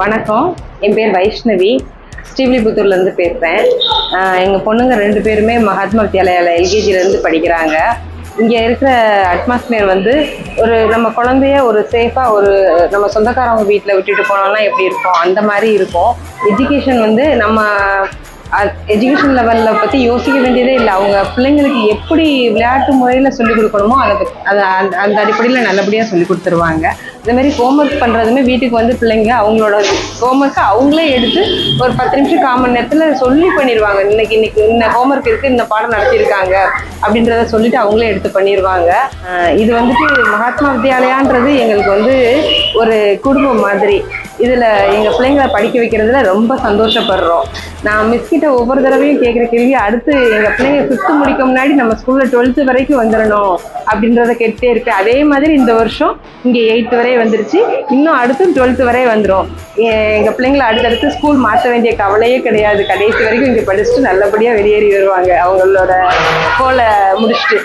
வணக்கம். என் பேர் வைஷ்ணவி. ஸ்ரீவில்லிபுத்தூர்லேருந்து பேசுகிறேன். எங்கள் பொண்ணுங்க 2 பேருமே மகாத்மா வித்யாலயாவில் எல்கேஜிலேருந்து படிக்கிறாங்க. இங்கே இருக்கிற அட்மாஸ்பியர் வந்து நம்ம குழந்தைய ஒரு சேஃபாக நம்ம சொந்தக்காரவங்க வீட்டில் விட்டுட்டு போனோம்னா எப்படி இருக்கும், அந்த மாதிரி இருக்கும். எஜுகேஷன் வந்து நம்ம எஜுகேஷன் லெவலில் பற்றி யோசிக்க வேண்டியதே இல்லை. அவங்க பிள்ளைங்களுக்கு எப்படி விளையாட்டு முறையில் சொல்லிக் கொடுக்கணுமோ அந்த அடிப்படையில் நல்லபடியாக சொல்லி கொடுத்துருவாங்க. அதேமாதிரி ஹோம்ஒர்க் பண்ணுறதுமே வீட்டுக்கு வந்து பிள்ளைங்க அவங்களோட ஹோம்ஒர்க்கை அவங்களே எடுத்து ஒரு 10 நிமிஷம் 1/4 மணி நேரத்தில் சொல்லி பண்ணிடுவாங்க. இன்னைக்கு இந்த ஹோம்ஒர்க் இருக்குது, இந்த பாடம் நடத்தியிருக்காங்க அப்படின்றத சொல்லிட்டு அவங்களே எடுத்து பண்ணிடுவாங்க. இது வந்துட்டு மகாத்மா வித்யாலயான்றது எங்களுக்கு வந்து ஒரு குடும்பம் மாதிரி. இதில் எங்கள் பிள்ளைங்களை படிக்க வைக்கிறதுல ரொம்ப சந்தோஷப்படுறோம். நான் மிஸ்கிட்ட ஒவ்வொரு தடவையும் கேட்குற கேள்வி, அடுத்து எங்கள் பிள்ளைங்க 5th முடிக்க முன்னாடி நம்ம ஸ்கூலில் 12th வரைக்கும் வந்துடணும் அப்படின்றத கேட்டே இருக்கு. அதே மாதிரி இந்த வருஷம் இங்கே 8th வரை வந்துருச்சு. இன்னும் அடுத்து 12th வரை வந்துடும். எங்கள் பிள்ளைங்களை அடுத்தடுத்து ஸ்கூல் மாற்ற வேண்டிய கவலையே கிடையாது. கடைசி வரைக்கும் இங்கே படிச்சுட்டு நல்லபடியாக வெளியேறி வருவாங்க அவங்களோட ஸ்கூலை முடிச்சுட்டு.